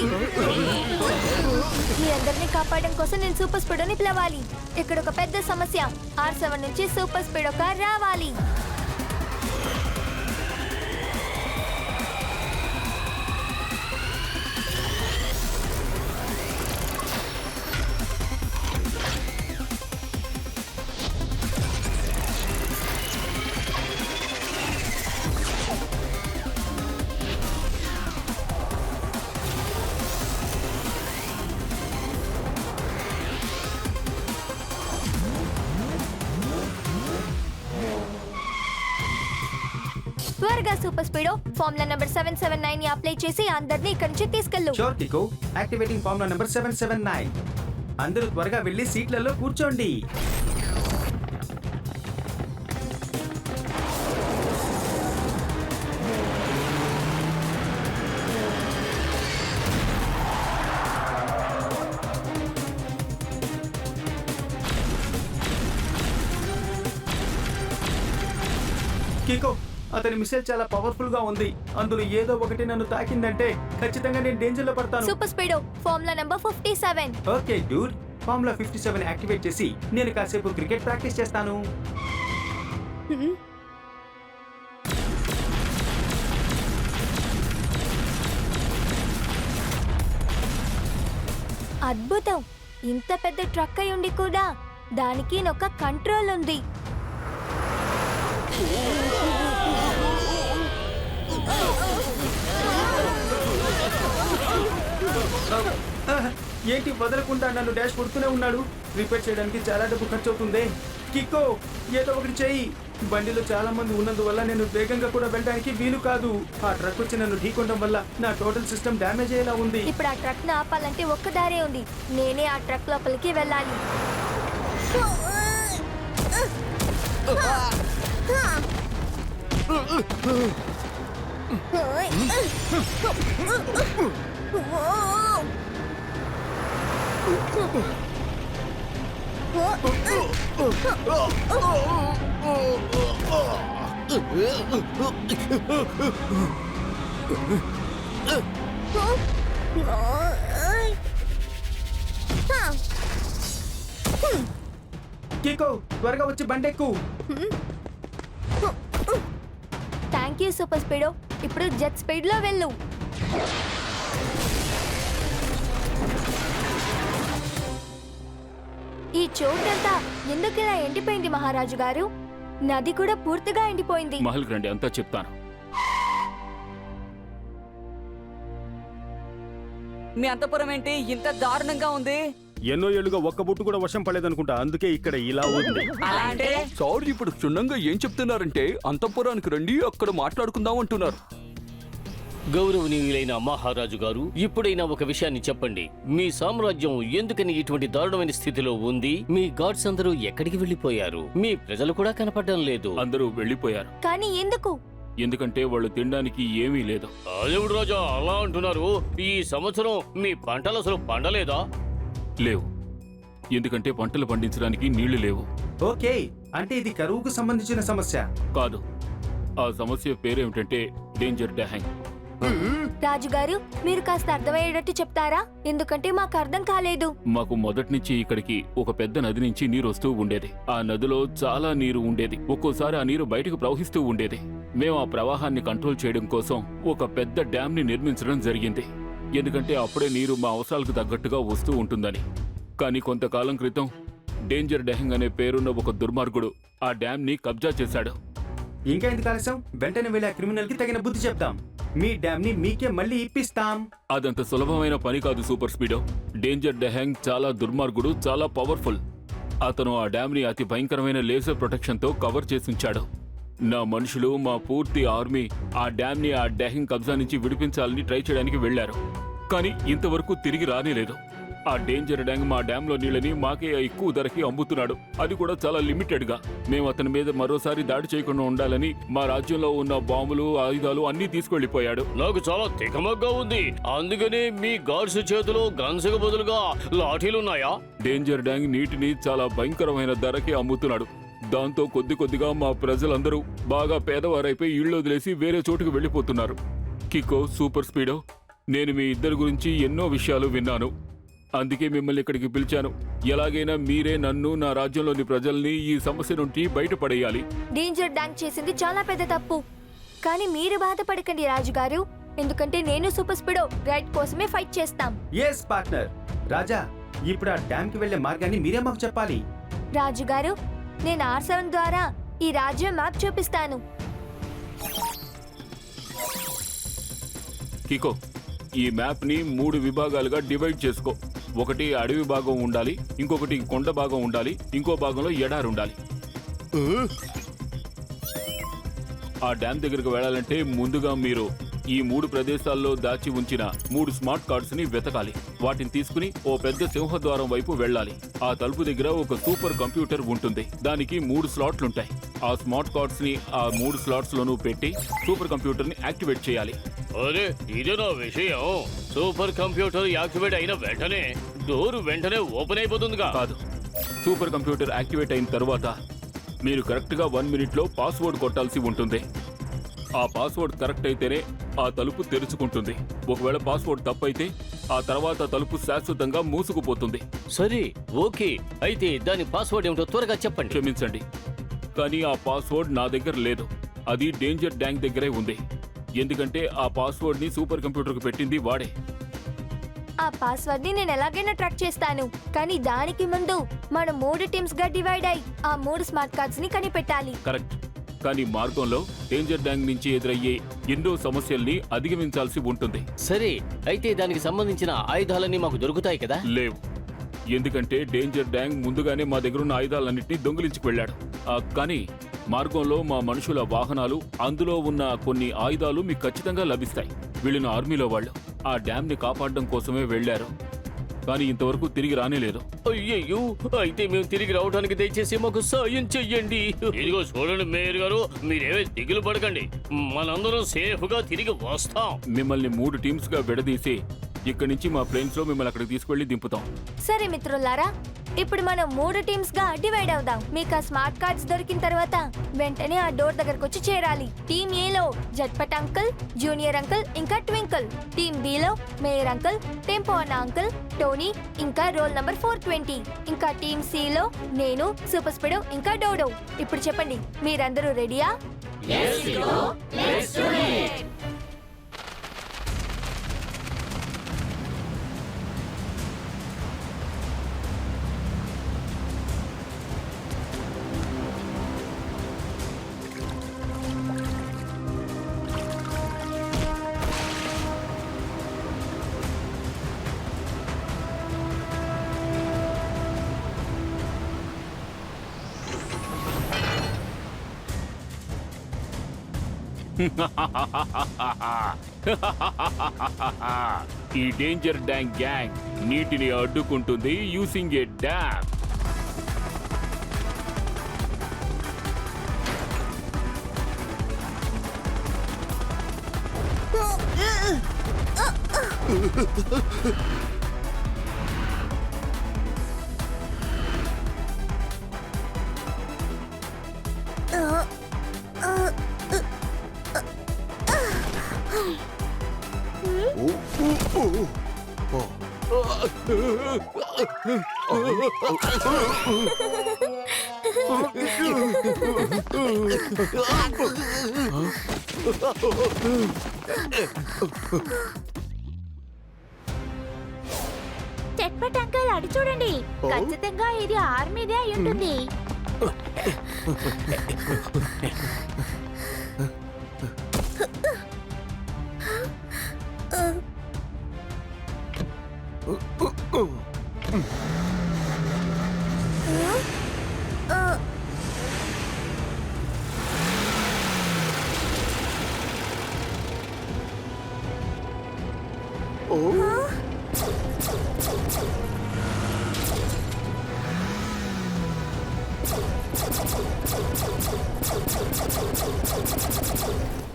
మీ అందరినీ కాపాడడం కోసం నేను సూపర్ స్పీడోని పిలవాలి. ఇక్కడ ఒక పెద్ద సమస్య. R7 నుంచి సూపర్ స్పీడో కార్ రావాలి. త్వరగా సూపర్ స్పీడో ఫార్ములా నంబర్ 779 ని అప్లై చేసి అందరినీ ఇక్కడి నుంచి తీసుకెళ్ళు. Sure Kiko, activating formula number 779. అందరూ త్వరగా వెళ్ళి సీట్లలో కూర్చోండి. కికో, అతని మిసైల్ చాలా పవర్ఫుల్ గా ఉంది. అందులో ఏదో ఒకటి నన్ను తాకిందంటే ఖచ్చితంగా నేను డేంజర్ లో పడతాను. Super speedo formula number 57. Okay Dude, formula 57 activate చేసి నేను కాసేపు క్రికెట్ ప్రాక్టీస్ చేస్తాను. అద్భుతం. ఇంత పెద్ద ట్రక్ అయి ఉండి కూడా దానికి ఒక కంట్రోల్ ఉంది. ఏంటి వదలకుండా నన్ను డాష్ కొడుతూనే ఉన్నాడు. రిపేర్ చేయడానికి చాలా డబ్బు ఖర్చు అవుతుంది. కిక్కో, ఏదో ఒకటి చెయ్యి. బండిలో చాలా మంది ఉన్నందువల్ల నేను వేగంగా కూడా వెళ్ళడానికి వీలు కాదు. ఆ ట్రక్ వచ్చి నన్ను ఢీకొనడం వల్ల నా టోటల్ సిస్టమ్ డ్యామేజ్ అయ్యేలా ఉంది. ఇప్పుడు ఆ ట్రక్ ను ఆపాలంటే ఒక్క దారే ఉంది. నేనే ఆ ట్రక్ లోపలికి వెళ్ళాలి. కికో, త్వరగా వచ్చి బండెక్కు. Thank you super speedo. ఇప్పుడు జెట్ స్పీడ్ లో వెళ్ళు. ఈ చోటంతా ఎందుకు ఇలా ఎండిపోయింది మహారాజు గారు? నది కూడా పూర్తిగా ఎండిపోయింది. మహల్కి రండి, అంతా చెప్తాను. మీ అంతపురం ఏంటి ఇంత దారుణంగా ఉంది? ఎన్నో ఏళ్లుగా ఒక్క బుట్టు కూడా వర్షం పడలేదనుకుంటా, అందుకే ఇక్కడ ఇలా ఉంది. అలా అంటే సార్ ఇప్పుడు క్షుణ్ణంగా ఏం చెప్తున్నారంటే అంతఃపురానికి రండి, అక్కడ మాట్లాడుకుందాం అంటున్నారు. గౌరవనీయులైన మహారాజు గారు, ఇప్పుడైనా ఒక విషయాన్ని చెప్పండి. మీ సామ్రాజ్యం ఎందుకని ఇటువంటి దారుణమైన స్థితిలో ఉంది? మీ గార్డ్స్ అందరూ ఎక్కడికి వెళ్లిపోయారు? మీ ప్రజలు కూడా కనపడడం లేదు. అందరూ వెళ్ళిపోయారు. కానీ ఎందుకు? ఎందుకంటే వాళ్ళు తినడానికి ఏమీ లేదు. అదేవుడు రాజా అలా అంటున్నారు? ఈ సంవత్సరం మీ పంటలు అసలు పండలేదా? లేవు. ఎందుకంటే పంటలు పండించడానికి నీళ్లు లేవు. ఓకే, అంటే ఇది కరువుకు సంబంధించిన సమస్య కాదు. ఆ సమస్య పేరేమిటంటే డేంజర్ డ్యాహంగ్. రాజుగారు, మీరు కాస్త అర్థమయ్యేటట్టు చెప్తారా? ఎందుకంటే మాకు అర్థం కాలేదు. మాకు మొదటి నుంచి ఇక్కడికి ఒక పెద్ద నది నుంచి నీరు వస్తూ ఉండేది. ఆ నదిలో చాలా నీరు ఉండేది. ఒక్కోసారి ఆ నీరు బయటకు ప్రవహిస్తూ ఉండేది. మేము ఆ ప్రవాహాన్ని కంట్రోల్ చేయడం కోసం ఒక పెద్ద డ్యామ్ ని నిర్మించడం జరిగింది. ఎందుకంటే అప్పుడే నీరు మా అవసరాలకు తగ్గట్టుగా వస్తూ ఉంటుందని. కానీ కొంతకాలం క్రితం డేంజర్ డ్యాహంగ్ అనే పేరున్న ఒక దుర్మార్గుడు ఆ డ్యామ్ ని కబ్జా చేశాడు. ఇంకా ఎందుకు ఆలస్యం? వెంటనే వెళ్ళి ఆ క్రిమినల్ కి తగిన బుద్ధి చెప్తాం. మీ డ్యామ్ ని మీకే మళ్ళీ ఇప్పిస్తాం. అదంత సులభమైన పని కాదు సూపర్ స్పీడో. డేంజర్ డెహాంగ్ చాలా దుర్మార్గుడు, చాలా పవర్ఫుల్. అతను ఆ డ్యామ్ ని అతి భయంకరమైన లేజర్ ప్రొటెక్షన్ తో కవర్ చేసి ఉంచాడు. నా మనుషులు, మా పూర్తి ఆర్మీ ఆ డ్యామ్ ని ఆ డెహాంగ్ కబ్జా నుంచి విడిపించాలని ట్రై చేయడానికి వెళ్లారు. కానీ ఇంతవరకు తిరిగి రానేలేదు. ఆ డేంజర్ డ్యాంగ్ మా డ్యామ్ లో నీళ్ళని మాకే ఎక్కువ ధరకి అమ్ముతున్నాడు, అది కూడా చాలా లిమిటెడ్ గా. మేము అతని మీద మరోసారి దాడి చేయకుండా ఉండాలని మా రాజ్యంలో ఉన్న బాంబులు, ఆయుధాలు అన్ని తీసుకెళ్లిపోయాడు. నాకు చాలా తికమగ్గా ఉంది. అందుకనే మీ గార్డ్స్ చేతిలో గన్స్ కు బదులుగా లాఠీలున్నాయా? డేంజర్ డ్యాంగ్ నీటిని చాలా భయంకరమైన ధరకి అమ్ముతున్నాడు. దాంతో కొద్ది కొద్దిగా మా ప్రజలందరూ బాగా పేదవారైపోయి ఇళ్ళు వదిలేసి వేరే చోటుకు వెళ్లిపోతున్నారు. కికో, సూపర్ స్పీడో, నేను మీ ఇద్దరి గురించి ఎన్నో విషయాలు విన్నాను. అందుకే మిమ్మల్ని ఇక్కడికి పిలిచాను. ఎలాగైనా మీరే నన్ను, నా రాజ్యంలోని ప్రజల్ని ఈ సమస్య నుండి బయటపడేయాలి. డేంజర్ డ్యాంగ్ చేసింది చాలా పెద్ద తప్పు. కానీ మీరు బాధపడకండి రాజుగారు, ఎందుకంటే నేను సూపర్ స్పీడో రైట్ కోసమే ఫైట్ చేస్తాం. Yes partner. రాజా, ఇప్పుడు ఆ డ్యామ్ కి వెళ్లే మార్గాన్ని మీరే మాకు చెప్పాలి. రాజుగారు, నేను R7 ద్వారా ఈ రాజ్యం మ్యాప్ చూపిస్తాను. కికో, ఈ మ్యాప్ ని 3 విభాగాలుగా డివైడ్ చేసుకో. ఒకటి అడవి భాగం ఉండాలి, ఇంకొకటి కొండ భాగం ఉండాలి, ఇంకో భాగంలో ఎడారి ఉండాలి. ఆ డ్యామ్ దగ్గరకు వెళ్ళాలంటే ముందుగా మీరు ఈ 3 ప్రదేశాల్లో దాచి ఉంచిన 3 స్మార్ట్ కార్డ్స్ ని వెతకాలి. వాటిని తీసుకుని ఓ పెద్ద సింహద్వారం వైపు వెళ్ళాలి. ఆ తలుపు దగ్గర ఒక సూపర్ కంప్యూటర్ ఉంటుంది. దానికి 3 స్లాట్లుంటాయి. ఆ స్మార్ట్ కార్డ్స్ ని ఆ 3 స్లాట్స్ లోనూ పెట్టి సూపర్ కంప్యూటర్ ని యాక్టివేట్ చేయాలి. అరే, ఇదే నా విషయం. సూపర్ కంప్యూటర్ యాక్టివేట్ అయిన వెంటనే డోర్ వెంటనే ఓపెన్ అయిపోతుందిగా? కాదు, సూపర్ కంప్యూటర్ యాక్టివేట్ అయిన తర్వాత మీరు కరెక్ట్ గా 1 మినిట్ లో పాస్వర్డ్ కొట్టాల్సి ఉంటుంది. ఆ పాస్వర్డ్ కరెక్ట్ అయితేనే ఆ తలుపు తెరుచుకుంటుంది. ఒకవేళ పాస్వర్డ్ తప్పైతే ఆ తర్వాత తలుపు శాశ్వతంగా మూసుకుపోతుంది. సరే, ఓకే. అయితే దాని పాస్వర్డ్ ఏమిటో త్వరగా చెప్పండి. క్షమించండి, కానీ ఆ పాస్వర్డ్ నా దగ్గర లేదు. అది డేంజర్ డ్యాంగ్ దగ్గరే ఉంది. ఎందుకంటే ఆ పాస్వర్డ్ ని సూపర్ కంప్యూటర్ కు పెట్టింది వాడే. ఆ పాస్వర్డ్ ని నేను ఎలాగైనా ట్రాక్ చేస్తాను. కానీ దానికి ముందు మనం 3 టీమ్స్ గా డివైడ్ అయి ఆ 3 స్మార్ట్ కార్డ్స్ ని కనిపెట్టాలి. కరెక్ట్. కానీ మార్గంలో డేంజర్ డ్యాంగ్ నుంచి ఎదురయ్యే ఎన్నో సమస్యల్ని అధిగమించాల్సి ఉంటుంది. సరే, అయితే దానికి సంబంధించిన ఆయుధాలన్నీ మాకు దొరుకుతాయి కదా? లేవు, ఎందుకంటే డేంజర్ డ్యాంగ్ ముందుగానే మా దగ్గరున్న ఆయుధాలన్నింటినీ దొంగిలించుకు వెళ్ళాడు. కానీ మార్గంలో మా మనుషుల వాహనాలు, అందులో ఉన్న కొన్ని ఆయుధాలు మీకు ఖచ్చితంగా లభిస్తాయి. వీళ్ళని ఆర్మీలో వాళ్ళు ఆ డ్యామ్ ని కాపాడడం కోసమే వెళ్లారు, కానీ ఇంతవరకు తిరిగి రానేలేదు. అయ్యయ్యో, అయితే మేము తిరిగి రావడానికి దయచేసి మాకు సాయం చెయ్యండి. ఇదిగో చూడండి మేయర్ గారు, మీరేమీ దిగులు పడకండి. మనందరం సేఫ్ గా తిరిగి వస్తాం. మిమ్మల్ని 3 టీమ్స్ గా విడదీసి ఇక్కడి నుంచి మా ప్లేన్స్ లో మిమ్మల్ని అక్కడికి తీసుకెళ్లి దింపుతాం. సరే మిత్రులారా, ఇప్పుడు మనం 3 టీమ్స్ గా డివైడ్ అవుదాం. మీకు ఆ స్మార్ట్ కార్డ్స్ దొరికిన తర్వాత వెంటనే ఆ డోర్ దగ్గరకు వచ్చి చేరాలి. టీమ్ ఏ లో జట్పట్ అంకుల్, జూనియర్ అంకుల్ ఇంకా ట్వింకిల్. టీమ్ బి లో మేయర్ అంకుల్, టెంపో అన్న అంకుల్, టోనీ ఇంకా రోల్ నంబర్ 420. ఇంకా టీమ్ సి లో నేను, సూపర్ స్పీడో ఇంకా డోడో. ఇప్పుడు చెప్పండి, మీరందరూ రెడీయా? ఈ డేంజర్ డ్యాంగ్ గ్యాంగ్ నీటిని అడ్డుకుంటుంది యూసింగ్ ఏ డ్యామ్. చట్పట్ అంకల్, అడి చూడండి. ఖచ్చితంగా ఇది ఆర్మీదే అయి ఉంటుంది.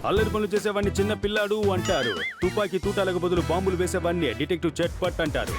అల్లరి పనులు చేసేవాడిని చిన్న పిల్లాడు అంటారు. తుపాకీ తూటాలకు బదులు బాంబులు వేసేవాడిని డిటెక్టివ్ చట్పట్ అంటారు.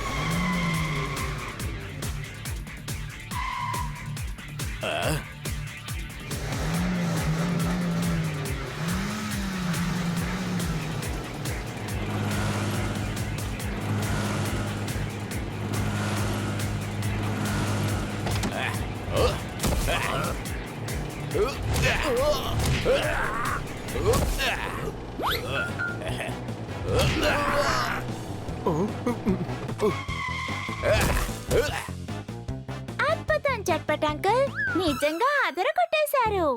అద్భుతం చట్పట్ అంకుల్, నిజంగా అదర కొట్టేశారు.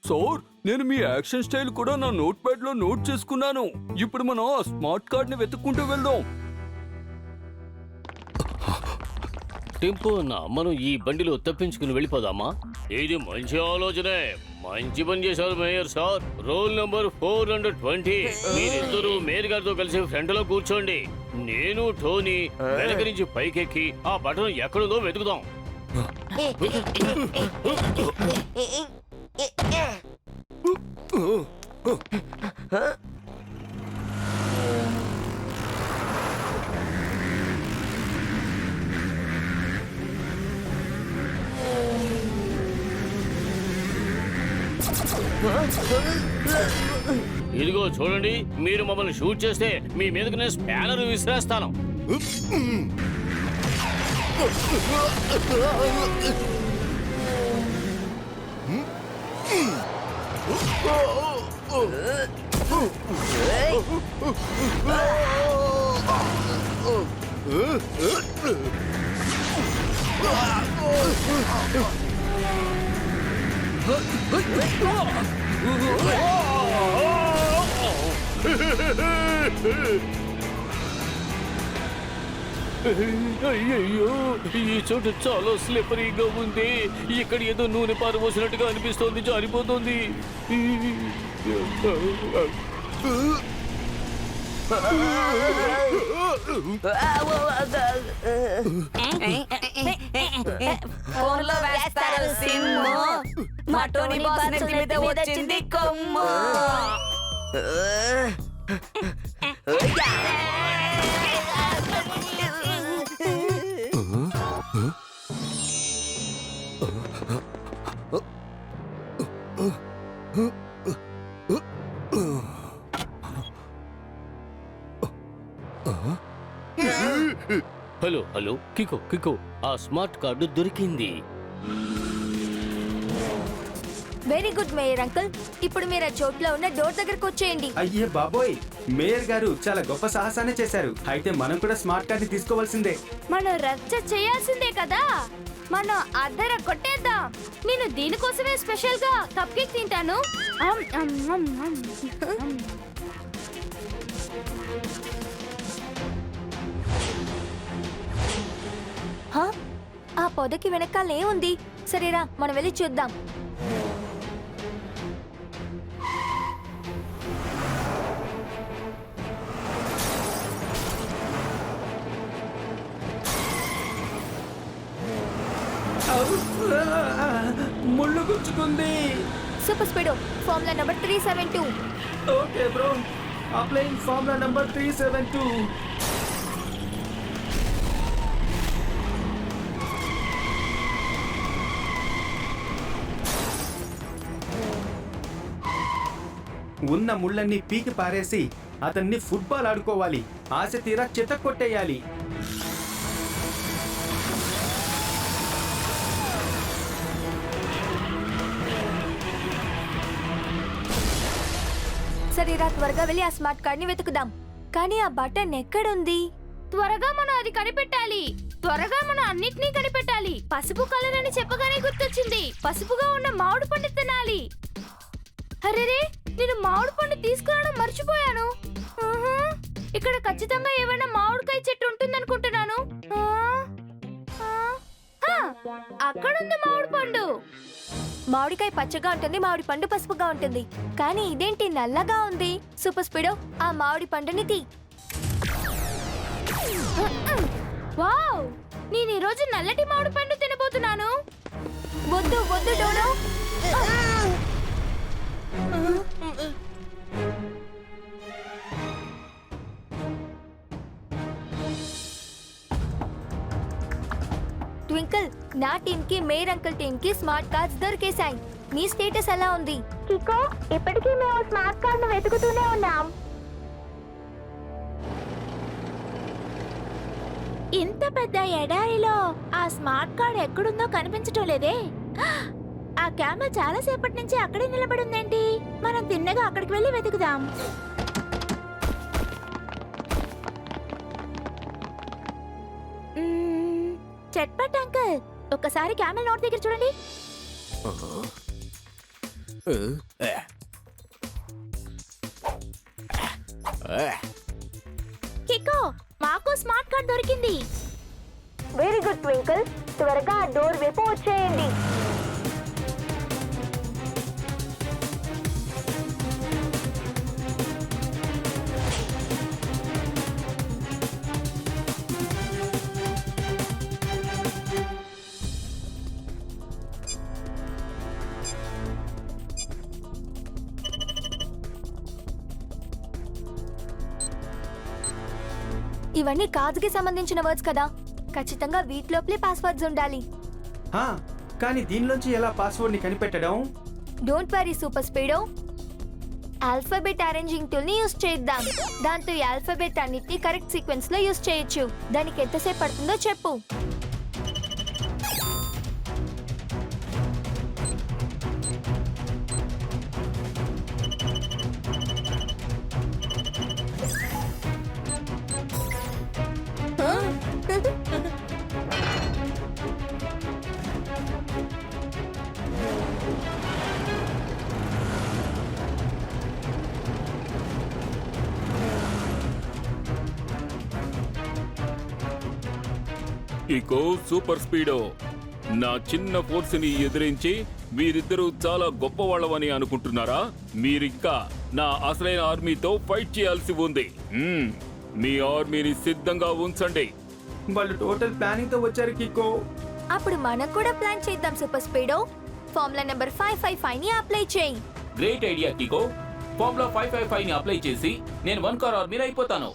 సార్, నేను మీ యాక్షన్ స్టైల్ కూడా నా నోట్ ప్యాడ్ లో నోట్ చేసుకున్నాను. ఇప్పుడు మనం ఆ స్మార్ట్ కార్డ్ ని వెతుక్కుంటూ వెళ్దాం. టింపు అన్న, మనం ఈ బండిలో తప్పించుకుని వెళ్ళిపోదామా? ఇది మంచి ఆలోచనే. మంచి పని చేశారు మేయర్ సార్. Roll number 420. మీరిద్దరూ మేయర్ గారితో కలిసి ఫ్రంట్ లో కూర్చోండి. నేను టోనీ వెనక నుంచి పైకెక్కి ఆ బటన్ ఎక్కడుందో వెతుకుదాం. ఇదిగో చూడండి, మీరు మమ్మల్ని షూట్ చేస్తే మీ మీదకి నేను స్పానర్ విసిరేస్తాను. అయ్యయ్యో, ఈ చోటు చాలా స్లిప్పరీగా ఉంది. ఇక్కడ ఏదో నూనె పారబోసినట్టుగా అనిపిస్తోంది. జారిపోతుంది. ఫోన్లో వేస్తారు సిమ్ము. మా టోనీ బాస్ నెత్తి మీద వచ్చింది కొమ్ము. హలో హలో, కికో కికో, ఆ స్మార్ట్ కార్డు దొరికింది. Very good mayor uncle. ఇప్పుడు మీరు ఆ చోట్లో ఉన్న డోర్ దగ్గరకు వచ్చేయండి. అయ్యే బాబోయ్, మేయర్ గారు చాలా గొప్ప సాహసాన్ని చేశారు. అయితే మనం కూడా స్మార్ట్ కార్డ్ ని తీసుకోవాల్సిందే. మనం రచ్చ చేయాల్సిందే కదా. మనం అద్దర కొట్టేద్దాం. నేను దీనికోసమే స్పెషల్ గా కప్ కేక్ తింటాను. హా? ఆ పొదకి వెనకాల ఏముంది? సరేరా, మనం వెళ్ళి చూద్దాం. ముళ్ళు గుచ్చుకుంది. Super speedo, formula number 372. Okay bro, applying formula number 372. ఉన్న ముళ్ళన్నీ పీకి పారేసి అతన్ని ఫుట్బాల్ ఆడుకోవాలి. ఆశ తీరా చిత్త కొట్టేయాలి. సరేరా, త్వరగా వెళ్ళి ఆ స్మార్ట్ కార్డ్ ని వెతుకుదాం. కానీ ఆ బటన్ ఎక్కడుంది? త్వరగా మనం అది కనిపెట్టాలి. త్వరగా మనం అన్నిటినీ కనిపెట్టాలి. పసుపు కలర్ అని చెప్పగానే గుర్తొచ్చింది. పసుపుగా ఉన్న మామిడి పండు తినాలి. అరేరే, నేను మామిడి పండు తీసుకురావడం మర్చిపోయాను. ఆహా, ఇక్కడ ఖచ్చితంగా ఏమైనా మామిడికాయ చెట్టు ఉంటుందనుకుంటున్నాను. అక్కడుంది మామిడి పండు. మామిడికాయ పచ్చగా ఉంటుంది, మామిడి పండు పసుపుగా ఉంటుంది. కానీ ఇదేంటి నల్లగా ఉంది? సూపర్ స్పీడో, ఆ మామిడి పండుని తీ. వావ్, నేను ఈ రోజు నల్లటి మామిడి పండు తినబోతున్నాను. వద్దు వద్దు డోడో. ట్వింకిల్, నా టీమ్ కి మేర్ అంకుల్ టీమ్ కి స్మార్ట్ కార్డ్స్ దొరికేశాయి. నీ స్టేటస్ ఎలా ఉంది? కికో, ఇప్పటికీ మేము స్మార్ట్ కార్డ్ ను వెతుకుతూనే ఉన్నాం. ఇంత పెద్ద ఎడారిలో ఆ స్మార్ట్ కార్డ్ ఎక్కడుందో కనిపించటం లేదే. ఆ క్యామెరా చాలా సేపటి నుంచి అక్కడే నిలబడి ఉందేంటి? మనం తిన్నగా అక్కడికి వెళ్ళి వెతుకుదాం. చట్పట్ అంకుల్, ఒక్కసారి క్యామెల్ నోట్ దగ్గర చూడండి. కికో, మాకు స్మార్ట్ కార్డ్ దొరికింది. వెరీ గుడ్ ట్వింకిల్, త్వరగా డోర్ వైపు వచ్చేయండి. ఇవన్నీ కార్డ్స్ కి సంబంధించిన వర్డ్స్ కదా, ఖచ్చితంగా వీటిలోపలే పాస్వర్డ్స్ ఉండాలి. కానీ దీనిలోంచి ఎలా పాస్వర్డ్ ని కనిపెట్టడం? Don't worry super speedo, alphabet arranging tool ని యూస్ చేద్దాం. దాంతో ఈ ఆల్ఫాబెట్ అన్నిటిని కరెక్ట్ సీక్వెన్స్ లో యూస్ చేయొచ్చు. దానికి ఎంతసేపు పడుతుందో చెప్పు. ఇకో సూపర్ స్పీడో, నా చిన్న ఫోర్స్ ని ఎదిరించి మీరిద్దరూ చాలా గొప్పవాళ్ళవని అనుకుంటున్నారా? మీరింకా నా అసలైన ఆర్మీతో ఫైట్ చేయాల్సి ఉంది. మీ ఆర్మీని సిద్ధంగా ఉంచండి. వాళ్ళు టోటల్ ప్లానింగ్ తో వచ్చారు కికో. అప్పుడు మనం కూడా ప్లాన్ చేద్దాం సూపర్ స్పీడో. ఫార్ములా నెంబర్ 555 ని అప్లై చేయి. Great idea కికో. ఫార్ములా 555 ని అప్లై చేసి నేను 1 కార్ ఆర్మీ అయిపోతాను.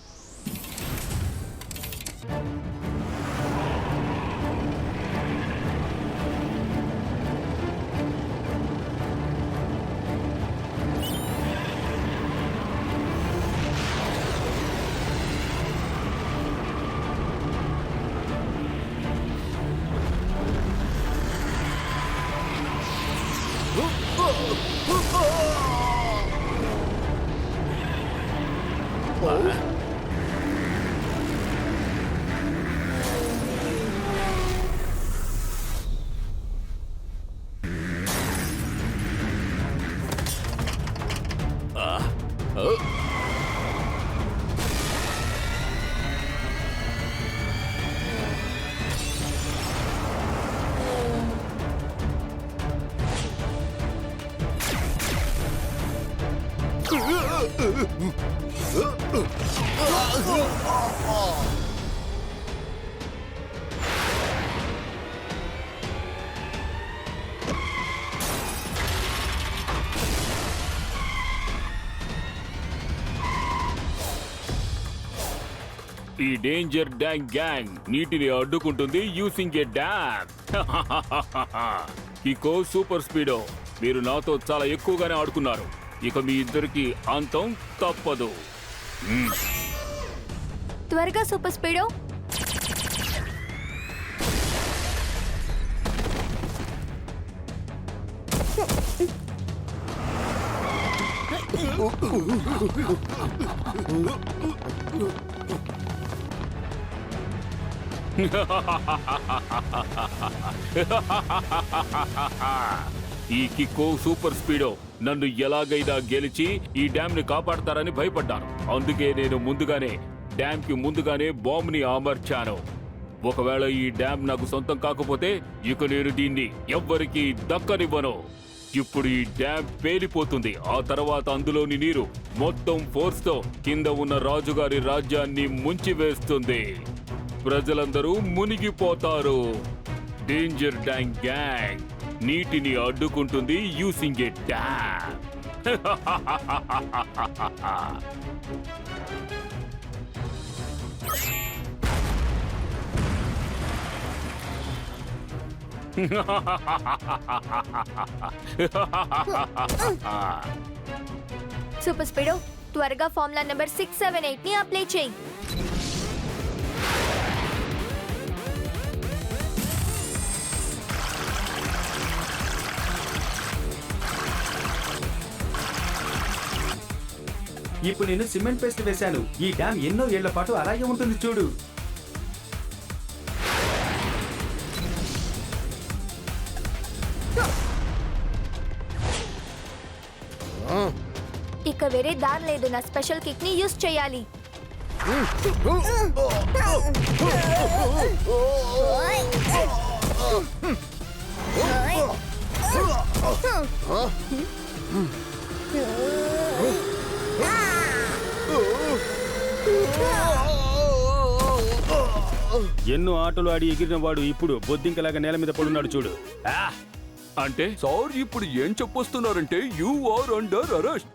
ఈ డేంజర్ డ్యాంగ్ గ్యాంగ్ నీటిని అడ్డుకుంటుంది యూసింగ్ ఏ డ్యామ్. ఇకో సూపర్ స్పీడో, మీరు నాతో చాలా ఎక్కువగానే ఆడుకున్నారు. ఇక మీ ఇద్దరికి అంతం తప్పదు. త్వరగా సూపర్ స్పీడో. ఈ కిక్కో సూపర్ స్పీడో నన్ను ఎలాగైనా గెలిచి ఈ డ్యామ్ ని కాపాడతారని భయపడ్డాను. అందుకే నేను ముందుగానే డ్యామ్ కి ముందుగానే బాంబుని అమర్చాను. ఒకవేళ ఈ డ్యామ్ నాకు సొంతం కాకపోతే ఇక నేను దీన్ని ఎవ్వరికీ దక్కనివ్వను. ఇప్పుడు ఈ డ్యామ్ పేలిపోతుంది. ఆ తర్వాత అందులోని నీరు మొత్తం ఫోర్స్ తో కింద ఉన్న రాజుగారి రాజ్యాన్ని ముంచివేస్తుంది. ప్రజలందరూ మునిగిపోతారు. డేంజర్ డ్యామ్ గ్యాంగ్ నీటిని అడ్డుకుంటుంది యూసింగ్ ఎ డ్యామ్. సూపర్ స్పీడో, త్వరగా ఫార్ములా నెంబర్ 678 ని అప్లై చేయి. ఇప్పుడు నేను సిమెంట్ పేస్ట్ వేశాను. ఈ డ్యామ్ ఎన్నో ఏళ్ల పాటు అలాగే ఉంటుంది చూడు. ఇక వేరే దారి లేదు. నా స్పెషల్ కిక్ ని యూస్ చేయాలి. ఎన్నో ఆటలు ఆడి ఎగిరిన వాడు ఇప్పుడు బొద్దింకలాగా నేల మీద పడున్నాడు చూడు. అంటే సార్ ఇప్పుడు ఏం చెప్పొస్తున్నారంటే యు ఆర్ అండర్ అరెస్ట్.